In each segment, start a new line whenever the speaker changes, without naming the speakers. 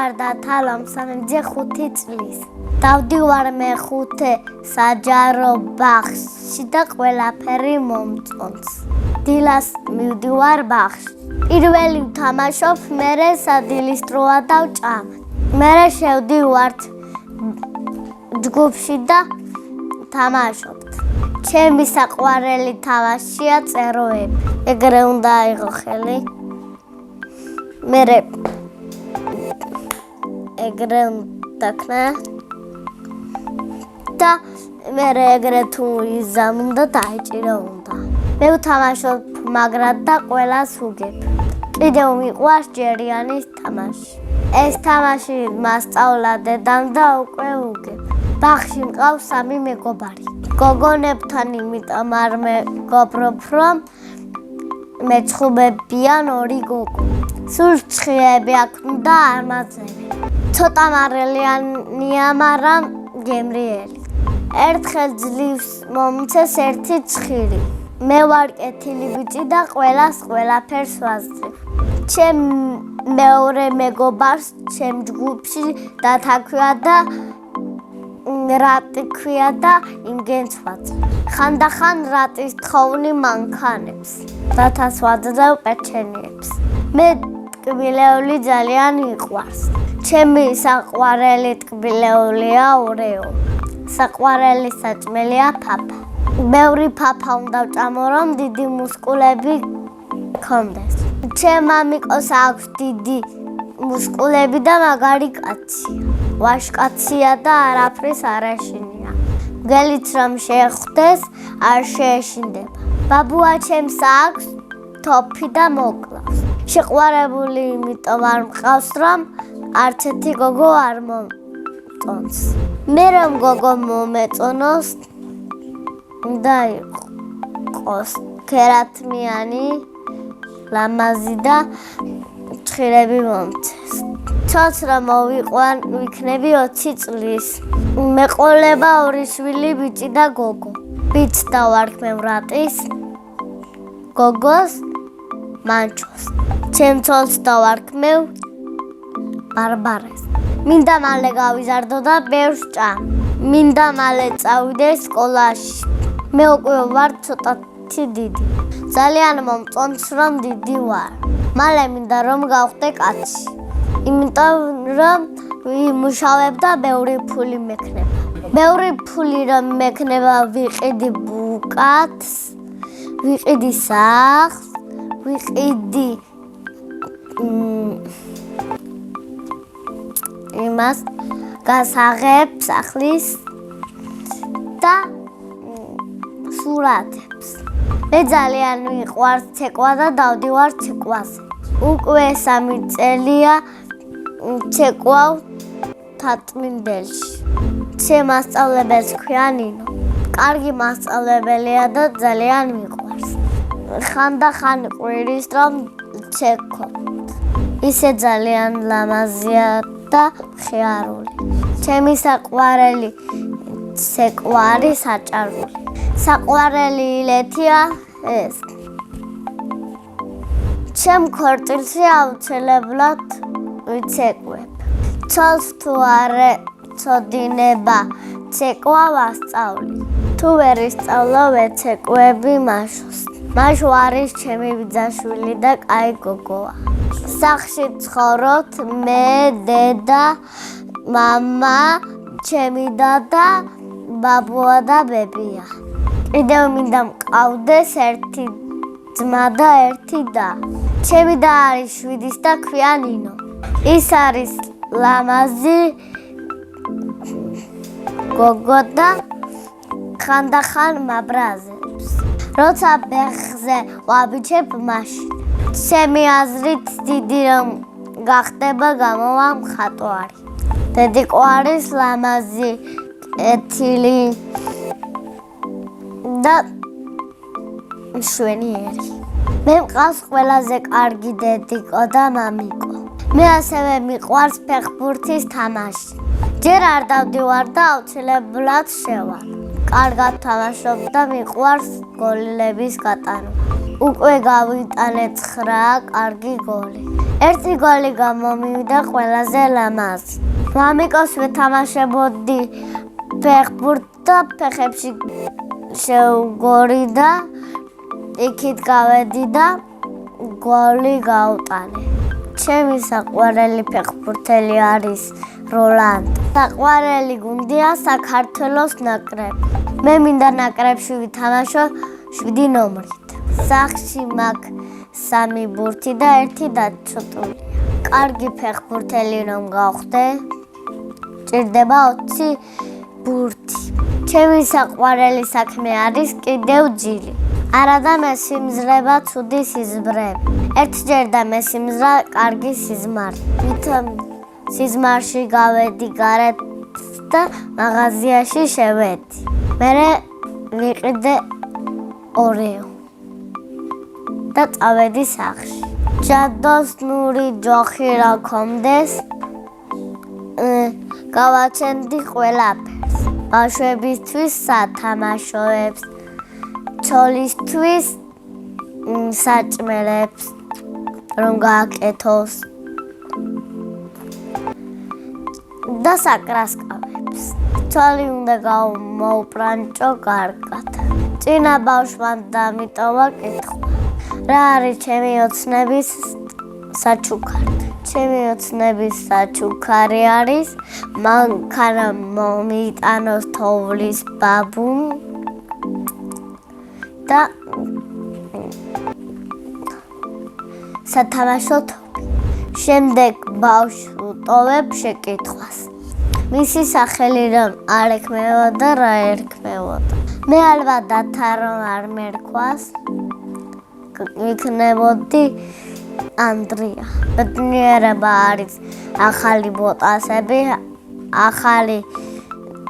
მივდივარ და თალამ სამჯერ 5 წლის. დავდივარ მე-5 საჯარო ბაღში და ყველაფერი მომწონს. დილას მივდივარ ბაღში. პირველი ვთამაშობ, მერე სადილის დროა დავჭამ. მერე შევდივართ ჯგუფში და თამაშობთ. ჩემი საყვარელი თამაშია წეროები. ეგრე უნდა აიღო ხელი. მერე ეგრე უნდა ქნა და მერე ეგრე თუ იზამ უნდა დაიჭირო უნდა. მე ვთამაშობ მაგრად და ყველას ვუგებ. კიდევ მიყვარს ჯერიანის თამაში. ეს თამაში მასწავლა დედამ და უკვე ვუგებ. ბაღში მყავს 3 მეგობარი. გოგონებთან იმიტომ არ მეგობრობ, რომ მეცხუბებიან 2 გოგო. სულ ცხიები აქვს და არ მაძებენ. ცოტა მარილიანია, მაგრამ გემრიელი. ერთხელ ძლივს მომცეს ერთი ცხირი. მე ვარ კეთილი ბიჭი და ყველას ყველაფერს ვაზრებ. ჩემ მეორე მეგობარს ჩემ ჯგუფში დათაქვია და რატი ქვია და იმგენს ვაწევ. ხანდახან რატის თხოვნი მანქანებს. დათას ვაძებ პეჩენიებს. მე ტკბილეული ძალიან მიყვარს. ჩემი საყვარელი ტკბილეულია ორეო. საყვარელი საჭმელია ფაფა. ბევრი ფაფა უნდა ვჭამო, რომ დიდი მუსკულები გქონდეს. ჩემ მამიკოს აქვს დიდი მუსკულები და მაგარი კაცია. ვაშკაცია და არაფრის არ ეშინია. მგელიც რომ შეხვდეს, არ შეეშინდება. ბაბუა ჩემს აქვს თოფი და მოკლავს. შეყვარებული იმიტომ არ მყავს, რომ არც ერთი გოგო არ მომწონს. მე რომ გოგო მომეწონოს, უნდა იყოს ქერათმიანი, ლამაზი და ცხირები მომცეს. ცოც რომ ვიქნები 20 წლის. მეყოლება 2 შვილი, ბიჭი და გოგო. ბიჭს დავარქმევ რატის, გოგოს მანჩოს. ჩემ ცოლს დავარქმევ ბარბარეს. მინდა მალე გავიზარდო და ბევრს ჭამ. მინდა მალე წავიდე სკოლაში. მე უკვე ვარ ცოტათი დიდი. ძალიან მომწონს რომ დიდი ვარ. მალე მინდა რომ გავხდე კაცი. იმიტომ რომ ვიმუშავებ და ბევრი ფული მექნება. ბევრი ფული რომ მექნება, ვიყიდი ბუკატს, ვიყიდი სახლს, ვიყიდი იმას გასაღებს სახლის და სურათებს. მე ძალიან მიყვარს ცეკვა და დავდივარ ცეკვაზე. უკვე 3 წელია ცეკვავ თატმინდელში. ჩემ მასწავლებელს ქვია ნინო. კარგი მასწავლებელია და ძალიან მიყვარს. ხანდახან ყვირის რომ ცეკვავ. ისე ძალიან ლამაზია და მხიარული. ჩემი საყვარელი ცეკვა არის საჭარული. საყვარელი ილეთია ეს. ჩემ ქორწილში აუცილებლად ვიცეკვებ. ცოლს თუ არ ეწოდინება ცეკვა ვასწავლი. თუ ვერ ისწავლა ვეცეკვები მაშოს. მაშო არის ჩემი ბიძაშვილი და კაი გოგოა. სახლში ცხოვრობთ მე, დედა, მამა, ჩემი დედა, ბაბუა და ბებია. კიდევ მინდა მყავდეს ერთი ძმა და ერთი და. ჩემი და არის 7-ის და ქვია ნინო. ის არის ლამაზი გოგო და ხანდახან მაბრაზებს. როცა ბეხზე ვაბიჩებ მაშინ. ჩემი აზრით დიდი რომ გახდება გამოვა მხატვარი. დედიკო არის ლამაზი, კეთილი და მშვენიერი. მე მყავს ყველაზე კარგი დედიკო და მამიკო. მე ასევე მიყვარს ფეხბურთის თამაში. ჯერ არ დავდივარ და აუცილებლად შევალ. კარგად თამაშობ და მიყვარს გოლების გატანა. უკვე გავიტანე 9 კარგი გოლი. ერთი გოლი გამომივიდა ყველაზე ლამაზი. მამიკოს ვეთამაშებოდი ფეხბურთს და ფეხებში შევგორიდა, იქით გავედი და გოლი გავუტანე. ჩემი საყვარელი ფეხბურთელი არის როლანდ. საყვარელი გუნდია საქართველოს ნაკრები. მე მინდა ნაკრებში ვითამაშო 7 ნომრით. სახლში მაქვს 3 ბურთი და 1 დაცოტული. კარგი ფეხბურთელი რომ გავხდე, ჭირდება 20 ბურთი. ჩემი საყვარელი საქმე არის კიდევ ჯილი. არადა მესიმზრება ცუდი სიზმრები. ერთჯერ და მესიმზრა კარგი სიზმარი. ვითომ სიზმარში გავედი გარეთ და მაღაზიაში შევედი. მერე ვიყიდე ორეო და წავედი სახლში. ჯადოსნური ჯოხი რა გქონდეს, გავაჩენდი ყველაფერს. ბავშვებისთვის სათამაშოებს, ცოლისთვის საჭმელებს რომ გააკეთოს და საკრასკავებს. ცოლი უნდა მოუპრანჭო კარგად. წინა ბავშვმა დამიტოვა კითხვა. რა არის ჩემი ოცნების საჩუქარი? ჩემი ოცნების საჩუქარი არის მანქანა მომიტანოს თოვლის ბაბუმ და სათამაშო თობი. შემდეგ ბავშვს ვუტოვებ შეკითხვას. მისი სახელი რომ არ ექმნებოდა, რა ექმნებოდა? მე ალბათ დათა რომ არ მერქვას, ვიქნებოდი ანდრია. ბედნიერება არის ახალი ბოტასები, ახალი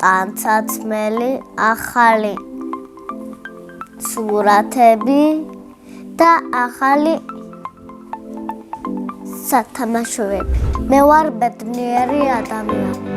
ტანცაცმელი, ახალი სურათები და ახალი სათამაშოები. მე ვარ ბედნიერი ადამიანი.